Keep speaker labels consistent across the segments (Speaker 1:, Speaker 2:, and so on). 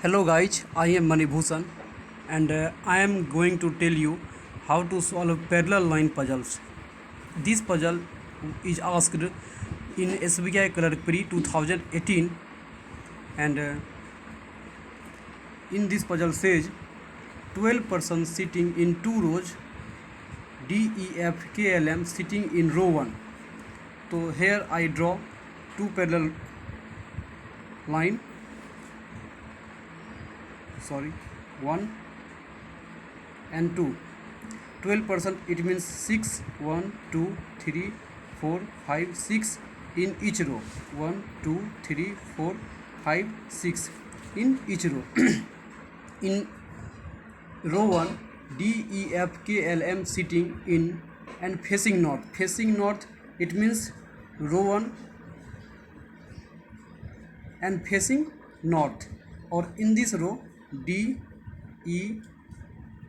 Speaker 1: Hello guys, I am Manibhushan and I am going to tell you how to solve parallel line puzzles. This puzzle is asked in SBI Clerk Pre 2018 and in this puzzle says 12 persons sitting in two rows, D, E, F, K, L, M sitting in row 1. So here I draw two parallel line, 1 and 2. 12% it means 6, 1, 2, 3, 4, 5, 6 in each row. 1, 2, 3, 4, 5, 6 in each row. In row 1, D, E, F, K, L, M sitting in and facing north. Facing north it means row 1 and facing north, or in this row D, E,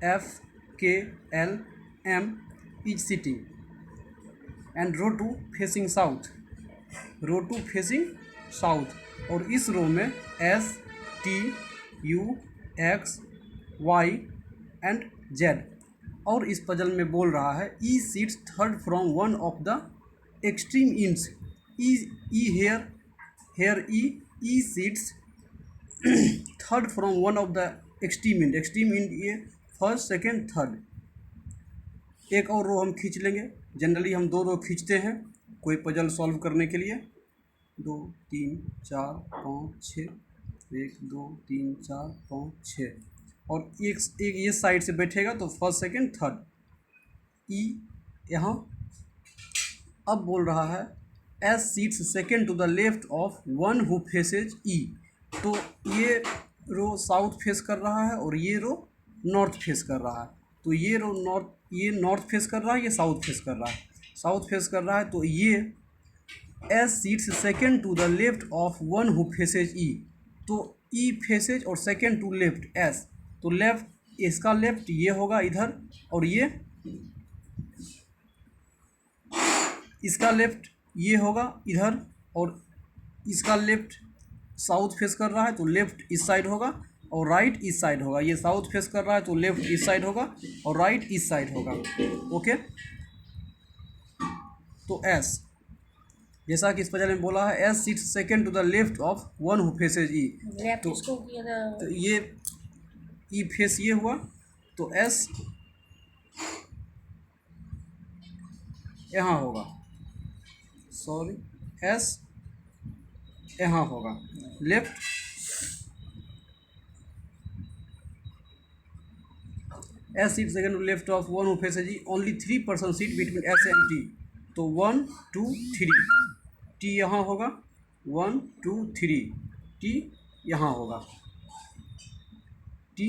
Speaker 1: F, K, L, M is sitting, and row 2 facing south. row 2 facing south, और इस रो में S, T, U, X, Y and Z. और इस puzzle में बोल रहा है E seats third from one of the extreme ends. E here E seats third from one of the extreme end. Extreme end ये फर्स्ट, सेकेंड, थर्ड. एक और रो हम खींच लेंगे. जनरली हम 2 रो खींचते हैं कोई पजल सॉल्व करने के लिए. 2, 3, 4, 5, 6. 1, 2, 3, 4, 5, 6. और एक ये साइड से बैठेगा तो फर्स्ट, सेकेंड, थर्ड. ई यहाँ अब बोल रहा है S sits second to the left of one who faces E. तो ये रो साउथ फेस कर रहा है और ये रो नॉर्थ फेस कर रहा है. तो ये रो नॉर्थ फेस कर रहा है, ये साउथ फेस कर रहा है. साउथ फेस कर रहा है तो ये S sits second to the left of one who faces E. तो ई फेसेज और सेकेंड टू लेफ्ट एस. तो लेफ्ट, इसका लेफ्ट ये होगा इधर, और ये इसका लेफ्ट ये होगा इधर, और इसका लेफ्ट साउथ फेस कर रहा है तो लेफ्ट इस साइड होगा और राइट इस साइड होगा. ये साउथ फेस कर रहा है तो लेफ्ट इस साइड होगा और राइट इस साइड होगा. ओके, तो एस जैसा कि इस पजल में बोला है S sits second to the left of one who faces E. तो ये ई फेस ये हुआ तो एस यहाँ होगा, एस यहाँ होगा. Left S seat second left of one who faces E. Only 3 person seat between S and T. तो 1, 2, 3. टी यहाँ होगा. 1, 2, 3. टी यहाँ होगा. T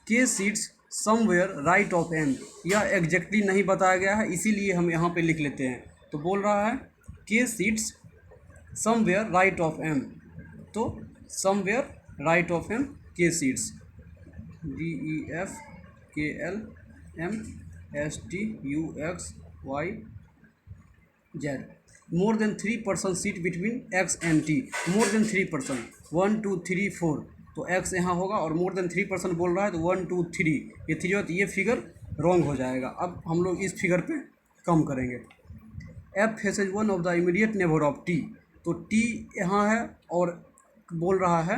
Speaker 1: K seats somewhere right of M. यह एग्जैक्टली नहीं बताया गया है, इसीलिए हम यहाँ पे लिख लेते हैं. तो बोल रहा है K seats somewhere right of M. तो somewhere right of M K seats. D, E, F, K, L, M, S, T, U, X, Y, Z. More than 3 person seat between X and T. More than 3 person, 1, 2, 3, 4. तो x यहाँ होगा और मोर than 3 person बोल रहा है तो 1, 2, 3. ये 3 होता है, ये फिगर रॉन्ग हो जाएगा. अब हम लोग इस फिगर पे कम करेंगे. F faces one of the immediate neighbour of T. तो टी यहाँ है और बोल रहा है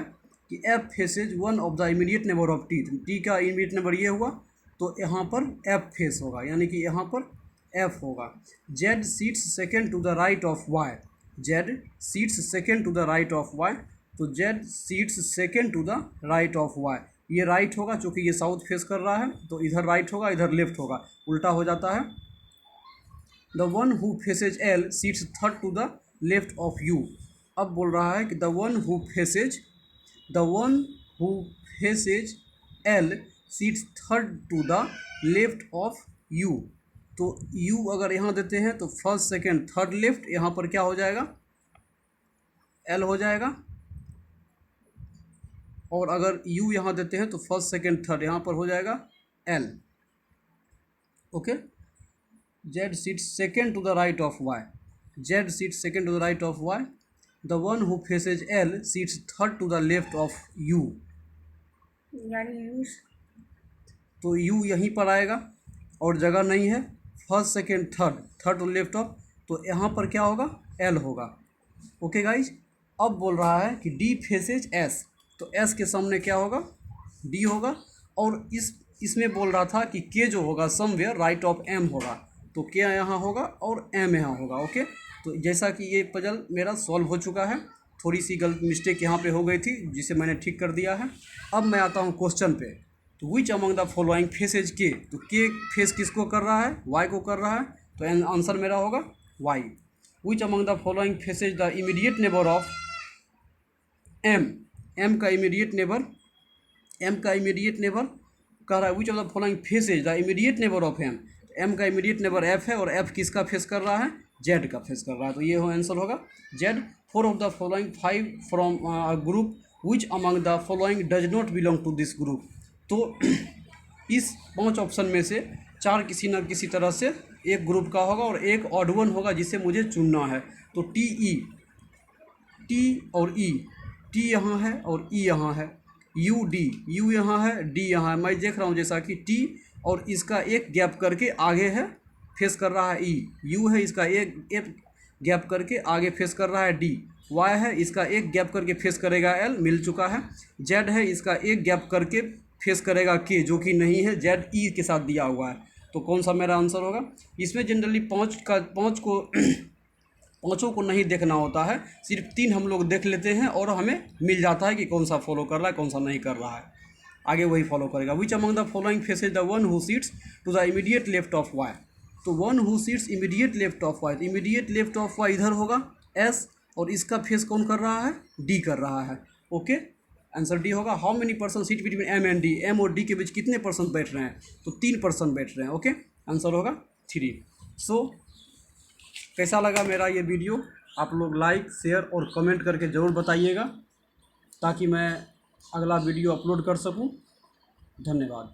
Speaker 1: कि F faces one of the immediate neighbour of T. T का इमीडिएट नेबर ये हुआ तो यहाँ पर एफ फेस होगा, यानी कि यहाँ पर एफ होगा. Z sits second to the right of Y. Z sits second to the right of Y. तो Z sits second to the right of Y. ये राइट होगा क्योंकि ये साउथ फेस कर रहा है, तो इधर राइट होगा, इधर लेफ्ट होगा, उल्टा हो जाता है. The one who faces L seats third to the left of U. अब बोल रहा है कि the one who faces L seats third to the left of U. तो यू अगर यहाँ देते हैं तो फर्स्ट, सेकेंड, थर्ड, लेफ्ट. यहाँ पर क्या हो जाएगा, एल हो जाएगा. और अगर यू यहाँ देते हैं तो फर्स्ट, सेकेंड, थर्ड, यहाँ पर हो जाएगा L. Okay. Z seat second to the right of Y. Z seat second to the right of Y. The one who faces L seats third to the left of U.
Speaker 2: यानी U.
Speaker 1: तो U यहीं पर आएगा और जगह नहीं है, first second third, third to left of, तो यहाँ पर क्या होगा, एल होगा। ओके गाइज, अब बोल रहा है कि डी फेसेज एस, तो एस के सामने क्या होगा, डी होगा। और इसमें बोल रहा था कि के जो होगा समवेयर राइट ऑफ एम होगा, तो के यहाँ होगा और एम यहाँ होगा। ओके, तो जैसा कि ये पजल मेरा सॉल्व हो चुका है, थोड़ी सी गलत मिस्टेक यहाँ पे हो गई थी जिसे मैंने ठीक कर दिया है। अब मैं आता हूँ क्वेश्चन पे। तो विच अमंग द फॉलोइंग फेसेज के, तो के फेस किसको कर रहा है, वाई को कर रहा है, तो आंसर मेरा होगा Y. Which among the following faces the immediate neighbour of M, M का इमीडिएट नेबर, एम का इमीडिएट नेबर कह रहा है which of the following faces the immediate neighbour of M, M का इमीडिएट नेबर एफ है और F किसका face कर रहा है, जेड का फेस कर रहा है, तो ये हो आंसर होगा Z. Four of the following five from group which among the following does not belong to this group, तो इस 5 ऑप्शन में से 4 किसी न किसी तरह से एक ग्रुप का होगा और एक ऑड वन होगा जिसे मुझे चुनना है। तो टी और ई, टी यहाँ है और ई यहाँ है, यू डी, यू यहाँ है, डी यहाँ है। मैं देख रहा हूँ जैसा कि टी और इसका एक गैप करके आगे है, फेस कर रहा है ई, यू है इसका एक गैप करके आगे फेस कर रहा है डी, वाई है इसका एक गैप करके फेस करेगा एल, मिल चुका है, जेड है इसका एक गैप करके फेस करेगा के, जो कि नहीं है, जेड ई के साथ दिया हुआ है। तो कौन सा मेरा आंसर होगा, इसमें जनरली पाँचों को नहीं देखना होता है, सिर्फ 3 हम लोग देख लेते हैं और हमें मिल जाता है कि कौन सा फॉलो कर रहा है कौन सा नहीं कर रहा है, आगे वही फॉलो करेगा। Which among the following faces the one who sits to the immediate left of Y, तो one who sits immediate left of Y, immediate left of Y इधर होगा एस, और इसका फेस कौन कर रहा है, डी कर रहा है। ओके, आंसर डी होगा। How many person seat between M and D, M और डी के बीच कितने पर्सन बैठ रहे हैं, तो 3 पर्सन बैठ रहे हैं। ओके, आंसर होगा 3। सो कैसा लगा मेरा ये वीडियो, आप लोग लाइक शेयर और कमेंट करके ज़रूर बताइएगा ताकि मैं अगला वीडियो अपलोड कर सकूं। धन्यवाद।